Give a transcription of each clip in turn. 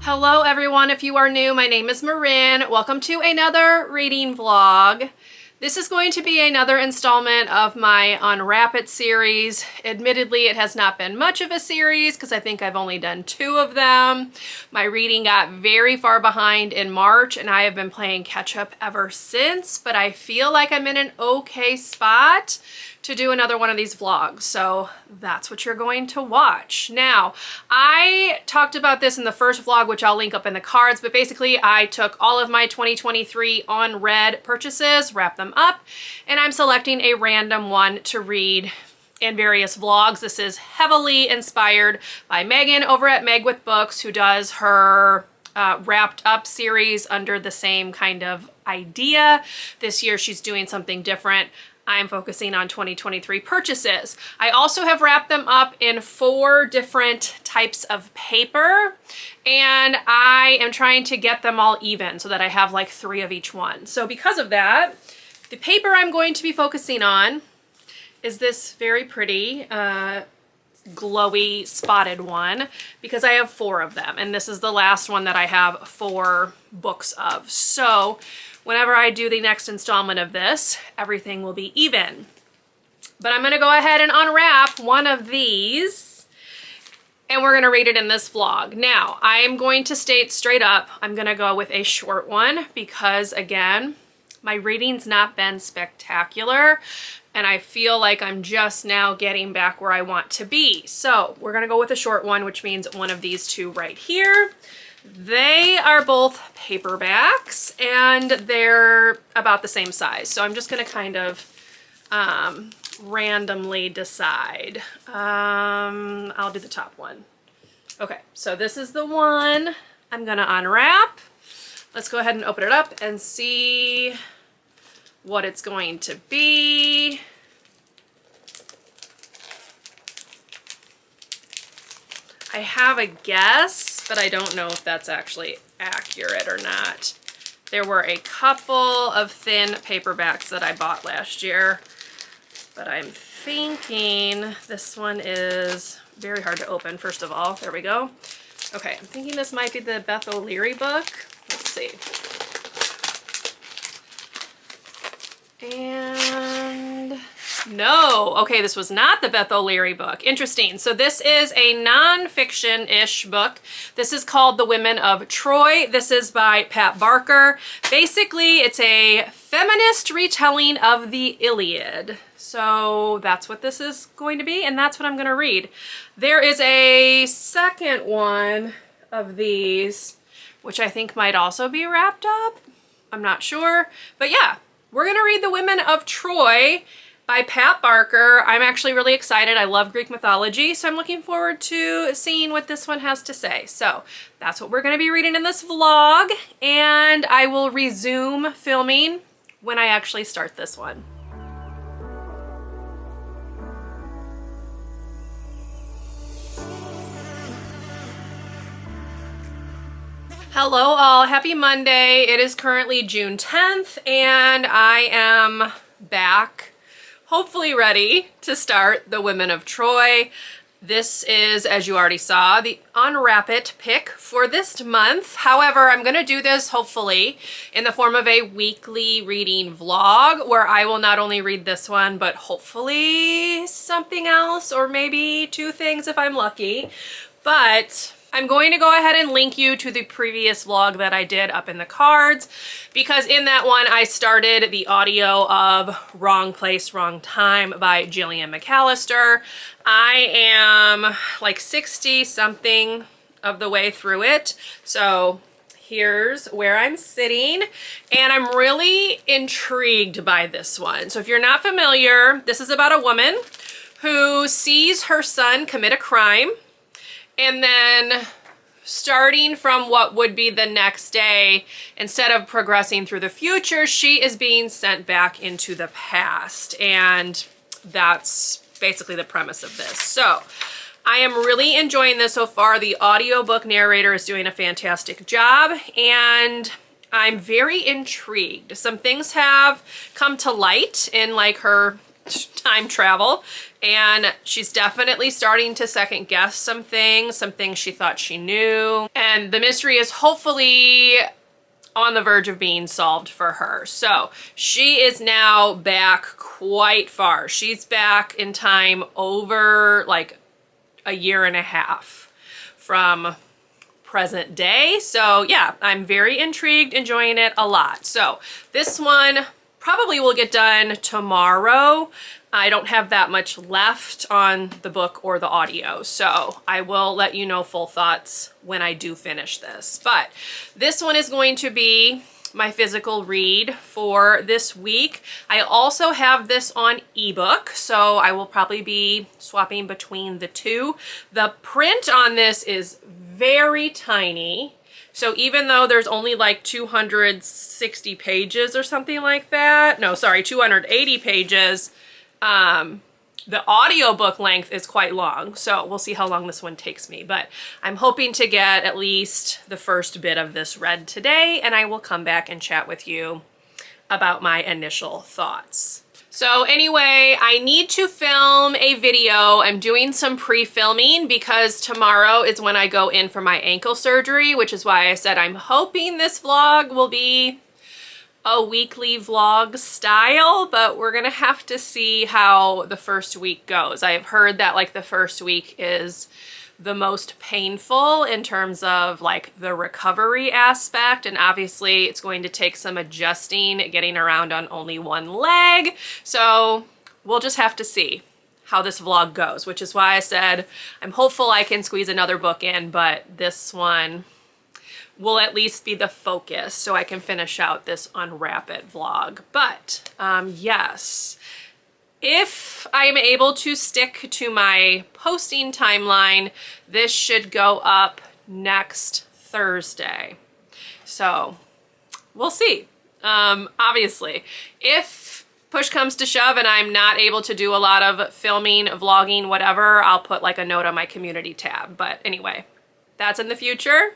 Hello everyone, if you are new, my name is Marin. Welcome to another reading vlog. This is going to be another installment of my Unwrap It series. Admittedly, it has not been much of a series because I think I've only done 2 of them. My reading got very far behind in March and I have been playing catch up ever since, but I feel like I'm in an okay spot to do another one of these vlogs. So that's what you're going to watch. Now, I talked about this in the first vlog, which I'll link up in the cards, but basically I took all of my 2023 unread purchases, wrapped them up, and I'm selecting a random one to read in various vlogs. This is heavily inspired by Megan over at megwithbooks, who does her wrapped up series under the same kind of idea. This year she's doing something different. I'm focusing on 2023 purchases. I also have wrapped them up in 4 different types of paper, and I am trying to get them all even so that I have like 3 of each one. So because of that, the paper I'm going to be focusing on is this very pretty glowy spotted one, because I have 4 of them, and this is the last one that I have 4 books of. So whenever I do the next installment of this, everything will be even. But I'm gonna go ahead and unwrap one of these and we're gonna read it in this vlog. Now, I'm going to state straight up, I'm gonna go with a short one because, again, my reading's not been spectacular and I feel like I'm just now getting back where I want to be. So we're gonna go with a short one, which means one of these 2 right here. They are both paperbacks and they're about the same size. So I'm just gonna kind of randomly decide. I'll do the top one. Okay, so this is the one I'm gonna unwrap. Let's go ahead and open it up and see what it's going to be. I have a guess, but I don't know if that's actually accurate or not. There were a couple of thin paperbacks that I bought last year, but I'm thinking this one is very hard to open, first of all. There we go. Okay, I'm thinking this might be the Beth O'Leary book. Let's see. And no, okay, this was not the Beth O'Leary book. Interesting. So this is a non-fiction-ish book. This is called The Women of Troy. This is by Pat Barker. Basically, it's a feminist retelling of the Iliad. So that's what this is going to be, and that's what I'm going to read. There is a second one of these, which I think might also be wrapped up. I'm not sure, but yeah. We're gonna read The Women of Troy by Pat Barker. I'm actually really excited. I love Greek mythology, so I'm looking forward to seeing what this one has to say. So that's what we're gonna be reading in this vlog, and I will resume filming when I actually start this one. Hello all, happy Monday. It is currently June 10th and I am back, hopefully ready to start The Women of Troy. This is, as you already saw, the Unwrap It pick for this month. However, I'm gonna do this hopefully in the form of a weekly reading vlog where I will not only read this one, but hopefully something else, or maybe 2 things if I'm lucky. But I'm going to go ahead and link you to the previous vlog that I did up in the cards, because in that one I started the audio of Wrong Place, Wrong Time by Jillian McAllister. I am like 60 something of the way through it. So here's where I'm sitting, and I'm really intrigued by this one. So if you're not familiar, this is about a woman who sees her son commit a crime, and then starting from what would be the next day, instead of progressing through the future, she is being sent back into the past. And that's basically the premise of this. So I am really enjoying this so far. The audiobook narrator is doing a fantastic job, and I'm very intrigued. Some things have come to light in like her time travel, and she's definitely starting to second guess some things she thought she knew, and the mystery is hopefully on the verge of being solved for her. So she is now back quite far. She's back in time over like a year and a half from present day. So yeah, I'm very intrigued, enjoying it a lot. So this one probably will get done tomorrow. I don't have that much left on the book or the audio, so I will let you know full thoughts when I do finish this. But this one is going to be my physical read for this week. I also have this on ebook, so I will probably be swapping between the two. The print on this is very tiny. So even though there's only like 260 pages or something like that, no, sorry, 280 pages, the audiobook length is quite long. So we'll see how long this one takes me, but I'm hoping to get at least the first bit of this read today, and I will come back and chat with you about my initial thoughts. So anyway, I need to film a video. I'm doing some pre-filming because tomorrow is when I go in for my ankle surgery, which is why I said I'm hoping this vlog will be a weekly vlog style, but we're gonna have to see how the first week goes. I have heard that like the first week is the most painful in terms of like the recovery aspect, and obviously it's going to take some adjusting getting around on only one leg, so we'll just have to see how this vlog goes, which is why I said I'm hopeful I can squeeze another book in, but this one will at least be the focus so I can finish out this Unwrap It vlog. But yes, if I am able to stick to my posting timeline, this should go up next Thursday. So we'll see. Obviously, if push comes to shove and I'm not able to do a lot of filming, vlogging, whatever, I'll put like a note on my community tab. But anyway, that's in the future.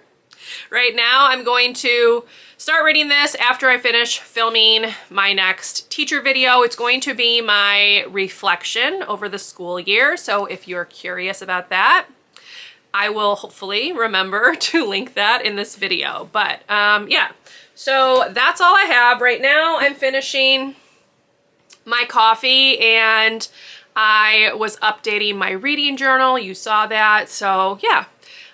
Right now, I'm going to start reading this after I finish filming my next teacher video. It's going to be my reflection over the school year. So if you're curious about that, I will hopefully remember to link that in this video. But yeah, so that's all I have right now. I'm finishing my coffee and I was updating my reading journal. You saw that. So yeah.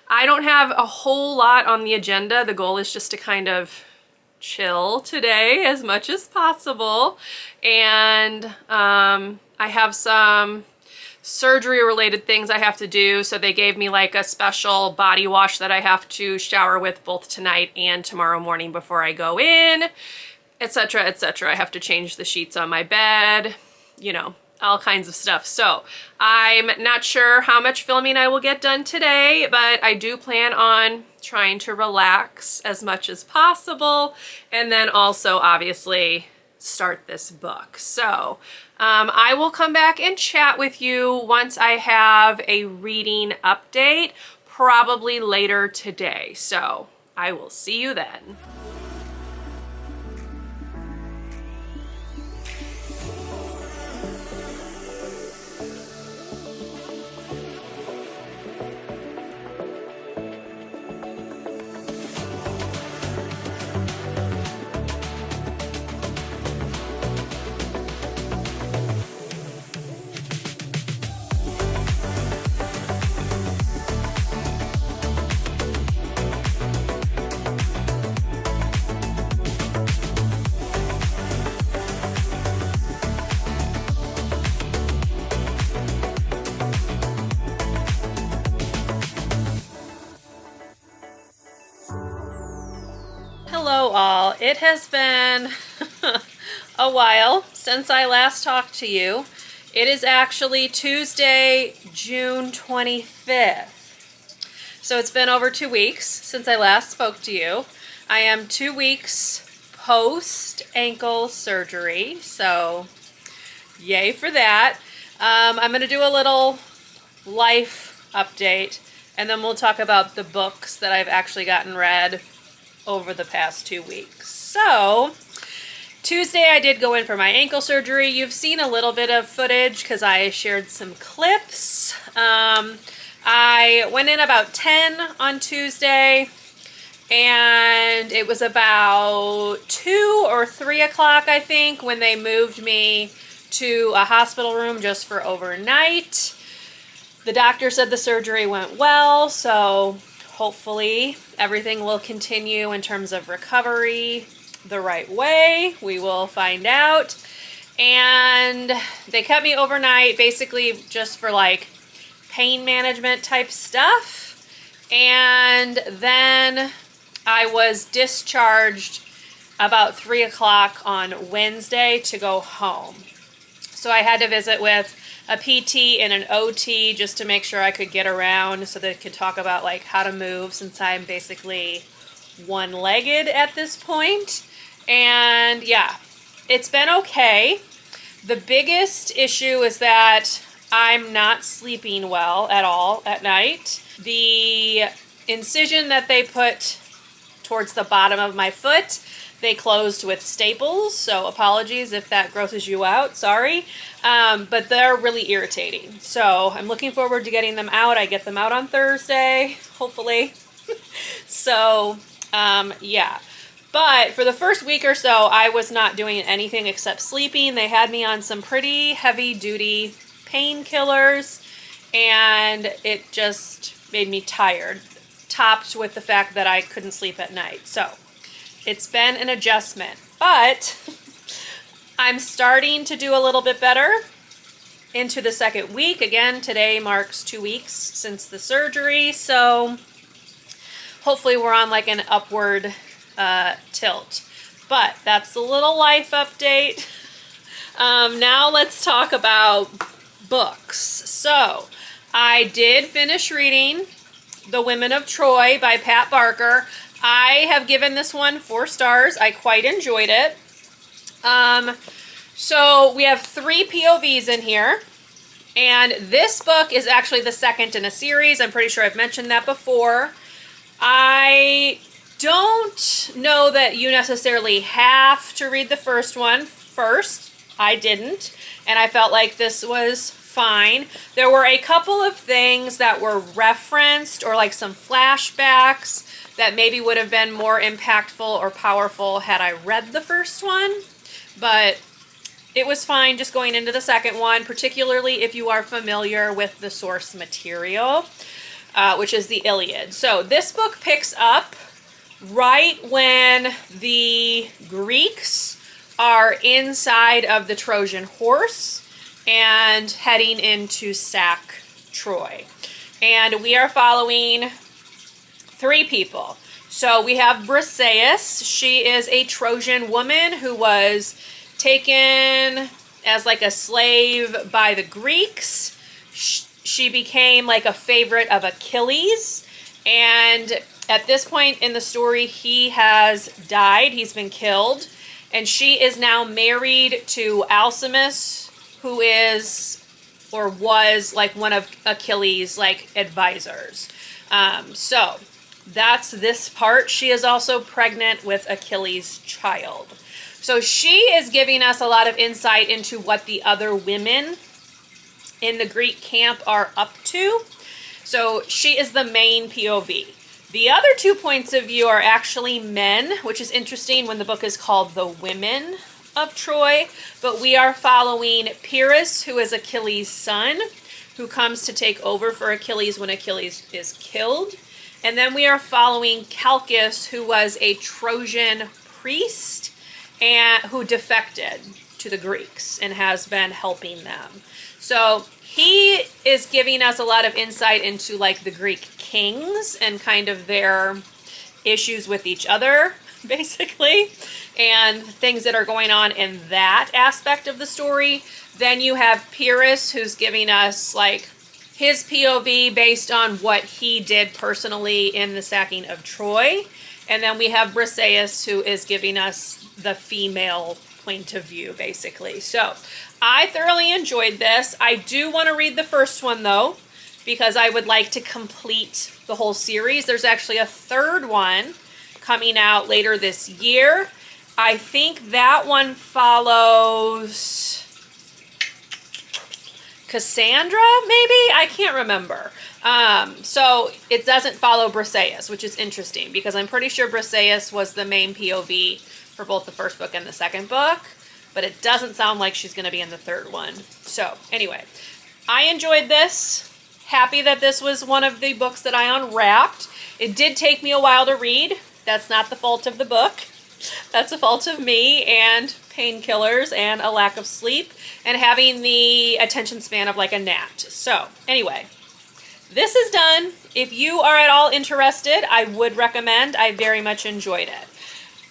I don't have a whole lot on the agenda. The goal is just to kind of chill today as much as possible. And I have some surgery related things I have to do. So they gave me like a special body wash that I have to shower with both tonight and tomorrow morning before I go in, etc., etc. I have to change the sheets on my bed, you know, all kinds of stuff. So I'm not sure how much filming I will get done today, but I do plan on trying to relax as much as possible, and then also obviously start this book. So I will come back and chat with you once I have a reading update, probably later today. So I will see you then. Hello all. It has been a while since I last talked to you. It is actually Tuesday, June 25th. So it's been over 2 weeks since I last spoke to you. I am 2 weeks post ankle surgery, so yay for that. I'm going to do a little life update, and then we'll talk about the books that I've actually gotten read over the past 2 weeks. So Tuesday I did go in for my ankle surgery. You've seen a little bit of footage because I shared some clips. I went in about 10 on Tuesday, and it was about 2 or 3 o'clock, I think, when they moved me to a hospital room just for overnight. The doctor said the surgery went well, so hopefully everything will continue in terms of recovery the right way. We will find out. And they kept me overnight basically just for like pain management type stuff. And then I was discharged about 3 o'clock on Wednesday to go home. So I had to visit with a PT and an OT just to make sure I could get around so they could talk about like how to move, since I'm basically one-legged at this point. And yeah, it's been okay. The biggest issue is that I'm not sleeping well at all at night. The incision that they put towards the bottom of my foot, they closed with staples, so apologies if that grosses you out, sorry. But they're really irritating. So I'm looking forward to getting them out. I get them out on Thursday, hopefully. So, yeah. But for the first week or so, I was not doing anything except sleeping. They had me on some pretty heavy-duty painkillers, and it just made me tired, topped with the fact that I couldn't sleep at night. So it's been an adjustment, but I'm starting to do a little bit better into the second week. Again, today marks 2 weeks since the surgery, so hopefully we're on like an upward tilt. But that's the little life update. Now let's talk about books. So I did finish reading The Women of Troy by Pat Barker. I have given this one 4 stars. I quite enjoyed it. So we have 3 POVs in here, and this book is actually the second in a series. I'm pretty sure I've mentioned that before. I don't know that you necessarily have to read the first one first. I didn't, and I felt like this was fine. There were a couple of things that were referenced, or like some flashbacks, that maybe would have been more impactful or powerful had I read the first one, but it was fine just going into the second one, particularly if you are familiar with the source material, which is the Iliad. So this book picks up right when the Greeks are inside of the Trojan horse and heading in to sack Troy. And we are following 3 people. So we have Briseis. She is a Trojan woman who was taken as like a slave by the Greeks. She became like a favorite of Achilles, and at this point in the story, he has died. He's been killed, and she is now married to Alcimus, who is or was like one of Achilles' like advisors. So that's this part. She is also pregnant with Achilles' child. So she is giving us a lot of insight into what the other women in the Greek camp are up to. So she is the main POV. The other 2 points of view are actually men, which is interesting when the book is called The Women of Troy. But we are following Pyrrhus, who is Achilles' son, who comes to take over for Achilles when Achilles is killed. And then we are following Calchas, who was a Trojan priest and who defected to the Greeks and has been helping them. So he is giving us a lot of insight into like the Greek kings and kind of their issues with each other, basically, and things that are going on in that aspect of the story. Then you have Pyrrhus, who's giving us like his POV based on what he did personally in the sacking of Troy. And then we have Briseis, who is giving us the female point of view, basically. So I thoroughly enjoyed this. I do want to read the first one, though, because I would like to complete the whole series. There's actually a third one coming out later this year, I think that one follows Cassandra, maybe? I can't remember. So it doesn't follow Briseis, which is interesting because I'm pretty sure Briseis was the main POV for both the first book and the second book, but it doesn't sound like she's going to be in the third one. So anyway, I enjoyed this. Happy that this was one of the books that I unwrapped. It did take me a while to read. That's not the fault of the book. That's the fault of me and painkillers and a lack of sleep and having the attention span of like a gnat. So anyway, this is done. If you are at all interested, I would recommend. I very much enjoyed it.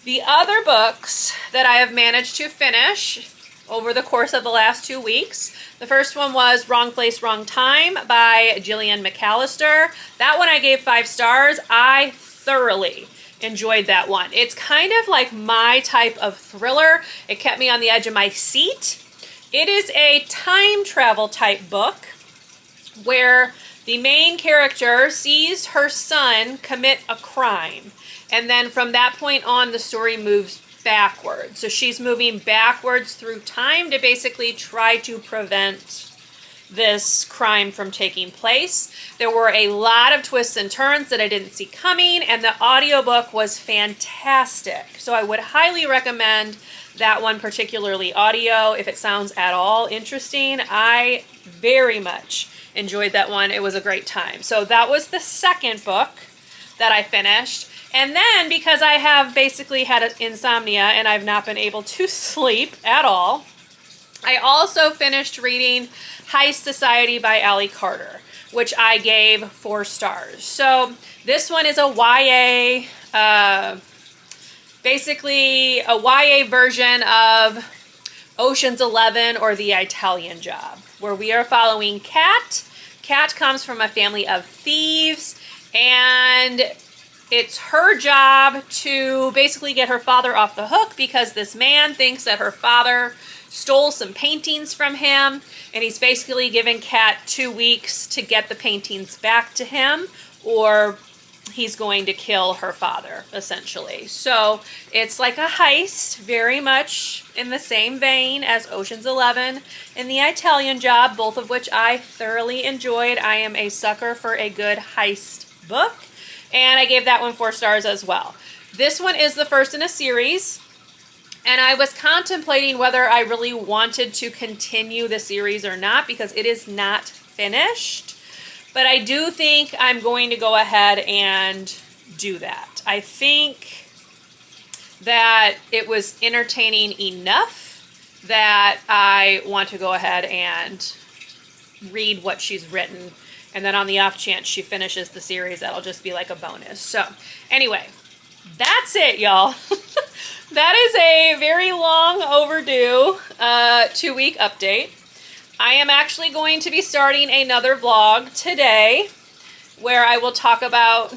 The other books that I have managed to finish over the course of the last 2 weeks, the first one was Wrong Place, Wrong Time by Gillian McAllister. That one I gave 5 stars. I thoroughly enjoyed that one. It's kind of like my type of thriller. It kept me on the edge of my seat. It is a time travel type book where the main character sees her son commit a crime. And then from that point on, the story moves backwards. So she's moving backwards through time to basically try to prevent this crime from taking place. There were a lot of twists and turns that I didn't see coming, and the audiobook was fantastic. So I would highly recommend that one, particularly audio, if it sounds at all interesting. I very much enjoyed that one. It was a great time. So that was the second book that I finished. And then, because I have basically had insomnia and I've not been able to sleep at all, I also finished reading Heist Society by Allie Carter, which I gave 4 stars. So this one is a YA, basically a YA version of Ocean's 11 or The Italian Job, where we are following Kat. Kat comes from a family of thieves, and it's her job to basically get her father off the hook because this man thinks that her father stole some paintings from him, and he's basically given Kat 2 weeks to get the paintings back to him, or he's going to kill her father, essentially. So it's like a heist, very much in the same vein as Ocean's 11 and The Italian Job, both of which I thoroughly enjoyed. I am a sucker for a good heist book, and I gave that one 4 stars as well. This one is the first in a series, and I was contemplating whether I really wanted to continue the series or not because it is not finished. But I do think I'm going to go ahead and do that. I think that it was entertaining enough that I want to go ahead and read what she's written. And then on the off chance she finishes the series, that'll just be like a bonus. So anyway, that's it, y'all. That is a very long overdue 2-week update. I am actually going to be starting another vlog today where I will talk about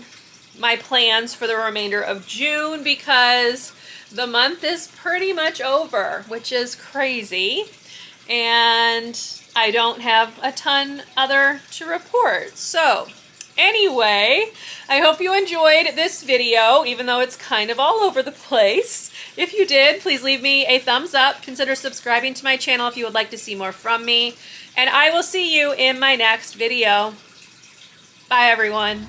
my plans for the remainder of June because the month is pretty much over, which is crazy. And I don't have a ton other to report. So anyway, I hope you enjoyed this video, even though it's kind of all over the place. If you did, please leave me a thumbs up. Consider subscribing to my channel if you would like to see more from me. And I will see you in my next video. Bye, everyone.